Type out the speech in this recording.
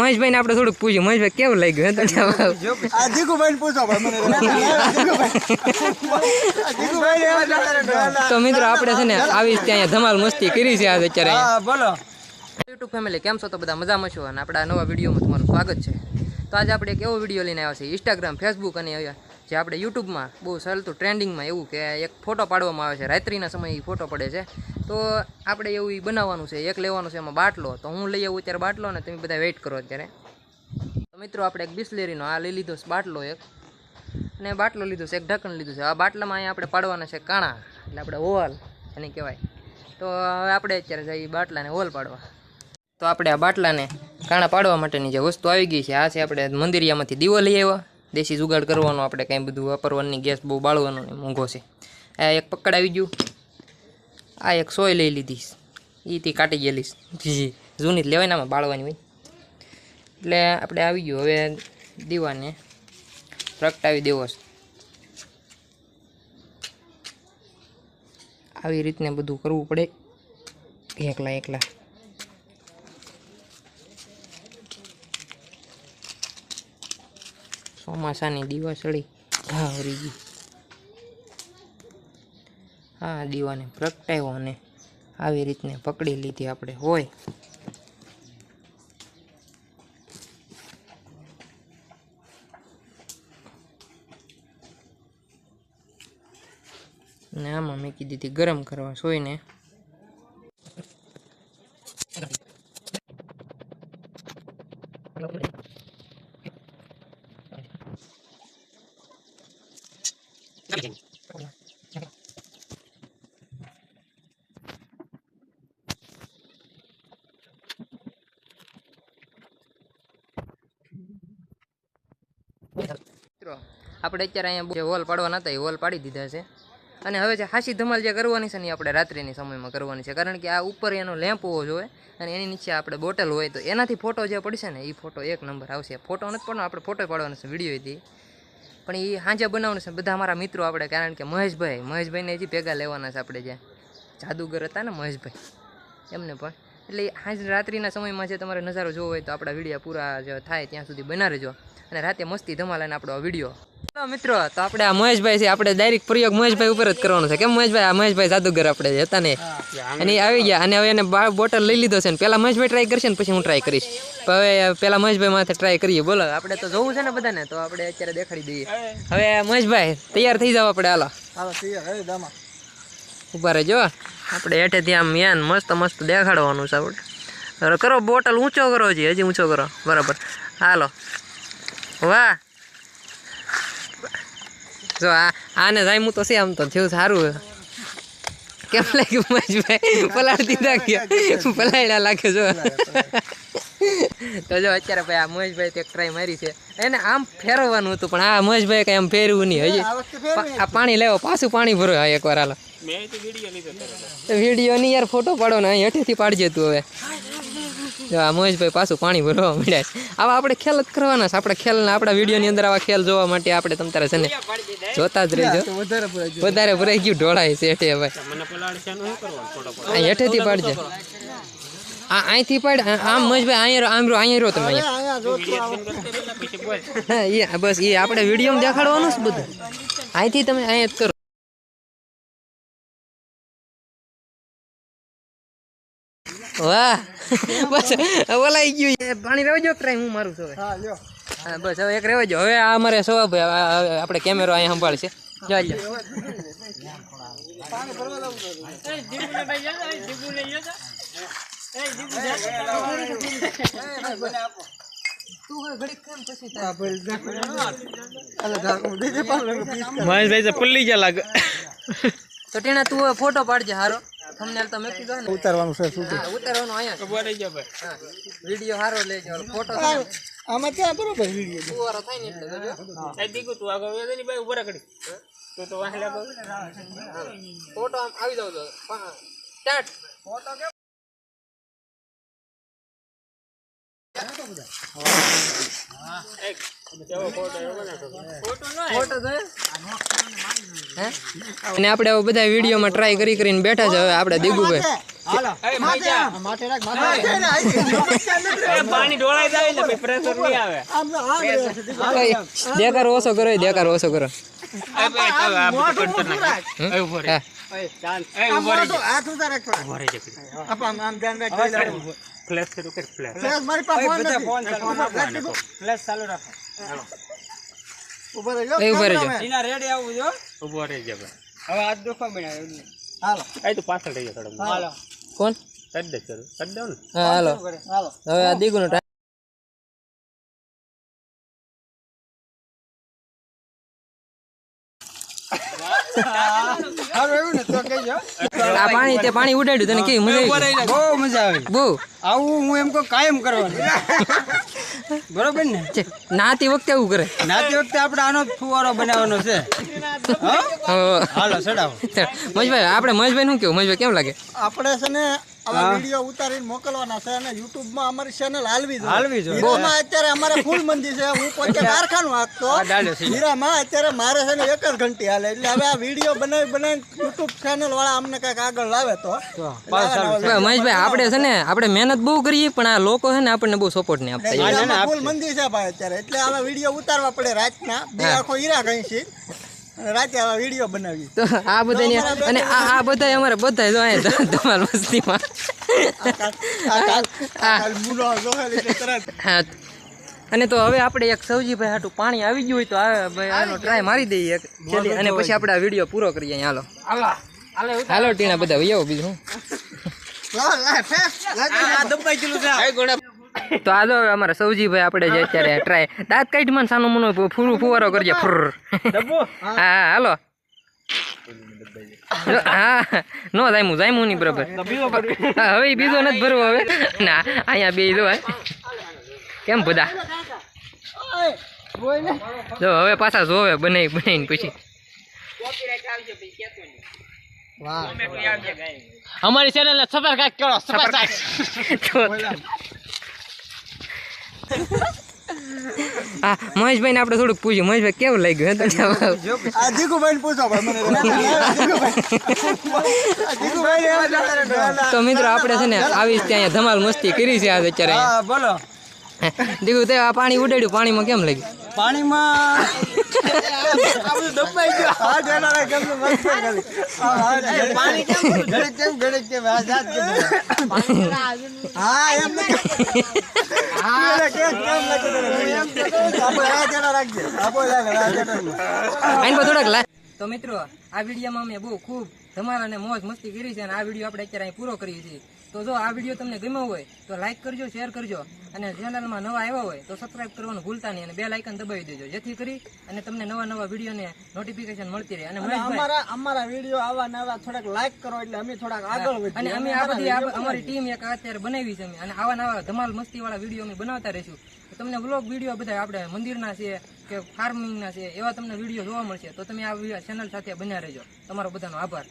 મહેશભાઈ ને આપણે થોડુંક પૂછ્યું, મહેશભાઈ કેવું લાગ્યું? તો મિત્રો આપણે છે ને આવી ત્યાં ધમાલ મસ્તી કરી છે આજ અત્યારે. બોલો યુટ્યુબ ફેમિલી, કેમ છો? તો બધા મજામાં છો અને આપણા નવા વિડીયોમાં તમારું સ્વાગત છે. તો આજે આપણે એક એવો વિડીયો લઈને આવ્યા છે, ઇન્સ્ટાગ્રામ, ફેસબુક અને જે આપણે યુટ્યુબમાં બહુ ચાલતું ટ્રેન્ડિંગમાં એવું કે એક ફોટો પાડવામાં આવે છે, રાત્રિના સમયે ફોટો પડે છે. તો આપણે એવું બનાવવાનું છે, એક લેવાનું છે એમાં બાટલો. તો હું લઈ આવું અત્યારે બાટલો ને તમે બધા વેઇટ કરો અત્યારે. તો મિત્રો આપણે એક બિસ્લેરીનો આ લઈ લીધો છે બાટલો એક, અને બાટલો લીધો છે, એક ઢક્કણ લીધું છે. આ બાટલામાં અહીંયા આપણે પાડવાના છે કાણા, એટલે આપણે હોલ એને કહેવાય. તો હવે આપણે અત્યારે જઈએ બાટલાને હોલ પાડવા. તો આપણે આ બાટલાને કાણા પાડવા માટેની જે વસ્તુ આવી ગઈ છે આ છે, આપણે મંદિરિયામાંથી દીવો લઈ આવ્યા. દેશી જુગાડ કરવાનો, આપણે કંઈ બધું વાપરવાની, ગેસ બહુ બાળવાનો ને મોંઘો છે. આ એક પકડ આવી ગયું. આ એક સોય લઈ લીધી, એથી કાઢી ગયેલી જૂની જ લેવાય ને, આમાં બાળવાની હોય. એટલે આપણે આવી ગયું. હવે દીવાને પ્રગટાવી દેવો છે. આવી રીતને બધું કરવું પડે એકલા. ચોમાસાની દીવા સળી વરી ગઈ. હા, દીવાને પ્રગટાવ્યો અને આવી રીતને પકડી લીધી આપણે હોય. ને આમાં મૂકી દીધી ગરમ કરવા સોયને. આપણે અત્યારે અહીંયા જે હોલ પાડવાના હતા એ હોલ પાડી દીધા છે. અને હવે જે હાસી ધમાલ જે કરવાની છે ને આપણે રાત્રિની સમયમાં કરવાની છે, કારણ કે આ ઉપર એનો લેમ્પ હોવો જોઈએ અને એની નીચે આપણે બોટલ હોય તો એનાથી ફોટો જે પડશે ને એ ફોટો એક નંબર આવશે. ફોટો નથી પડવાનો, આપણે ફોટો પાડવાનો છે વિડીયો હતી, પણ એ સાંજે બનાવવાનું છે. બધા અમારા મિત્રો આપણે, કારણ કે મહેશભાઈને હજી ભેગા લેવાના છે. આપણે જે જાદુગર હતા ને મહેશભાઈ, એમને પણ. એટલે સાંજ રાત્રિના સમયમાં જે તમારે નજારો જોવો હોય તો આપણા વિડીયો પૂરા જે થાય ત્યાં સુધી બના રહેજો. અને રાતે મસ્તી ધમાલાને આપણો વિડીયો. ચાલો મિત્રો, તો આપણે આ મહેશભાઈ છે, આપણે ડાયરેક્ટ પ્રયોગ મહેશભાઈ ઉપર જ કરવાનો છે. કેમ મહેશભાઈ? આ મહેશભાઈ જાદુગર આપણે હતા ને એની આવી ગયા, અને હવે એને બોટલ લઈ લીધો છે ને. પહેલાં મહેશભાઈ ટ્રાય કરશે ને પછી હું ટ્રાય કરીશ. હવે પહેલાં મહેશભાઈ માથે ટ્રાય કરીએ. બોલો, આપણે તો જોવું છે ને બધાને, તો આપણે અત્યારે દેખાડી દઈએ. હવે મહેશભાઈ તૈયાર થઈ જાવ આપણે. હાલો ઉભા રહેજો, આપણે હેઠેથી આમ યાન મસ્ત દેખાડવાનું છે આપણે. કરો બોટલ ઊંચો કરો, હજી ઊંચો કરો. બરાબર, હાલો. વાહ, જો આને જામ્યું તો છે, આમ તો થયું સારું. કેમ લાગ્યું મહેશભાઈ? પલાળી દીધા ગયા, પલાળ્યા લાગે જો. તો જો અત્યારે ભાઈ આ મહેશભાઈ એક ટ્રાય મારી છે, એને આમ ફેરવવાનું હતું, પણ આ મહેશભાઈ કઈ આમ ફેરવું નહીં. હજી આ પાણી લેવો, પાછું પાણી ભરો એકવાર. હાલો વિડીયો નહીં યાર, ફોટો પાડો ને અહીં હેઠેથી પાડજે તું. હવે જો આ મહેશભાઈ પાછું પાણી ભરવા મળ્યા છે. આવા આપણે ખેલ જ કરવાના છે. આપણે ખેલ, આપણા વિડીયોની અંદર આવા ખેલ જોવા માટે આપણે તમ તારે છે ને જોતા જ રહીજો. વધારે ભરાઈ ગયું ઢોળાય છે હેઠે. હવે હેઠેથી પાડજે, અહીંથી પાડ. આમ મહેશભાઈ અહીંયા રહો તમે. હા, બસ એ આપણે વિડીયોમાં દેખાડવાનું છે બધું. અહીંથી તમે અહીંયા જ કરો. વાહ, બસ ઓલાઈ ગયું. પાણી રહેવા જો, ટ્રાય હું મારું છું. હા બસ, હવે એક રહેવા જો. હવે આ અમારે ભાઈ આપણે કેમેરો અહીંયા સંભાળશે. ચાલો મહેશભાઈ પલ્લી ગયા લાગે. તો ટેણા તું ફોટો પાડજે હારો. થંબનેલ તો મેકી દો ને. ઉતારવાનું છે, શું ઉતારવાનું? અહીંયા ખબર રહી જાય ભાઈ. હા, વિડિયો હારો લેજો. ફોટો આમાં ક્યાં બરોબર વિડિયો સુવારો થાય ને એટલે જોજો. આ દીકુ તું આગળ વેદે ની ભાઈ ઉભા રાખડી. તો વાહ લાગો. ફોટો આમ આવી જાવ તો સ્ટાર્ટ. ફોટો કે અને આપણે હવે બધા વિડીયોમાં ટ્રાય કરી કરીને બેઠા છે. હવે આપણે દીગુભાઈ દેખાર ઓછો કરો, દેખાર ઓછો કરો. કોણ? હાલો હવે આ દીકુનો ટાઈમ. આ પાણી તે પાણી ઉડાડ્યું તને કેવી મજા આવી? બહુ મજા આવી. બહુ આવું હું એમ કહું કાયમ કરવાનું. બરોબર ને? નાતી વખતે એવું કરે. નાતી વખતે આપણે આનો જ ફુવારો બનાવવાનો છે. હાલો ચડાવો. મહેશભાઈ આપણે મહેશભાઈ શું કેવું? મહેશભાઈ કેમ લાગે? આપણે છે ને આવા વિડીયો ઉતારીને મોકલવાના છે અને YouTube માં અમારી ચેનલ હાલવી જોઈએ. હીરામાં અત્યારે અમારે ફૂલ મંદી છે. હું પોતે કારખાનું હાંકતો હીરામાં. અત્યારે મારે છે ને 1 જ ઘંટી હાલે. એટલે હવે આ વિડીયો બનાવી YouTube ચેનલ વાળા અમને કઈક આગળ લાવે તો મહેશભાઈ આપણે છે ને આપણે મહેનત બહુ કરીએ પણ આ લોકો છે ને આપણને બહુ સપોર્ટ નહીં આપતા. ફૂલ મંદી છે ભાઈ અત્યારે. એટલે આવા વિડીયો ઉતારવા પડે રાતના. બે આખો હીરા ગઈ છે રાતે આવા વિડીયો બનાવી. તો આ બધા અને આ બધા અમારે બધા જો અહીંયા ધમાલ મસ્તીમાં. અને તો હવે આપણે એક સૌજીભાઈ હાટું પાણી આવી ગયું હોય તો આનો ટ્રાય મારી દઈએ અને પછી આપણે આ વિડીયો પૂરો કરીએ. હાલો હાલો ટીણા બધા આવો બીજું તો આ જો અમારા સૌજીભાઈ આપણે જે અત્યારે ટ્રાય દાંત કાઢમાં સાનું મનો ફુવારો કરજે. હા હાલો. હા નો જાયમું નહીં બરાબર. હવે બીજો નથી ભરવો હવે ના અહીંયા બે જો કેમ બધા જો હવે પાછા જોવે બનાવીને પછી અમારી ચેનલ ને સબસ્ક્રાઇબ કરો. હા મહેશભાઈ ને આપણે થોડુંક પૂછ્યું. મહેશભાઈ કેવું લાગ્યું? તો મિત્રો આપણે છે ને આવી ત્યાં ધમાલ મસ્તી કરી છે આજ અત્યારે. બોલો દીકુ તે આ પાણી ઉડાડ્યું, પાણીમાં કેમ લાગ્યું? પાણીમાં તો મિત્રો આ વિડીયોમાં અમે બહુ ખૂબ ધમાલ અને મોજ મસ્તી કરી છે અને આ વિડીયો આપણે અત્યારે અહીં પૂરો કરીએ છીએ. તો જો આ વિડીયો તમને ગમ્યો હોય તો લાઈક કરજો, શેર કરજો અને ચેનલમાં નવા આવ્યા હોય તો સબસ્ક્રાઇબ કરવાનું ભૂલતા નહીં અને બેલ આઇકન દબાવી દેજો જેથી કરી અને તમને નવા વિડીયોને નોટિફિકેશન મળતી રહે. અને અમારા વિડીયો આવા નવા થોડાક લાઈક કરો એટલે અમે થોડાક આગળ વધીએ. અને અમે આ બધી અમારી ટીમ એક અત્યારે બનાવી છે અને આવા નવા ધમાલ મસ્તી વાળા વિડીયો અમે બનાવતા રહીશું. તમને વ્લોગ વિડીયો બધા આપણે મંદિરના છે કે ફાર્મિંગના છે એવા તમને વિડીયો જોવા મળશે. તો તમે આ ચેનલ સાથે બન્યા રહેજો. તમારો બધાનો આભાર.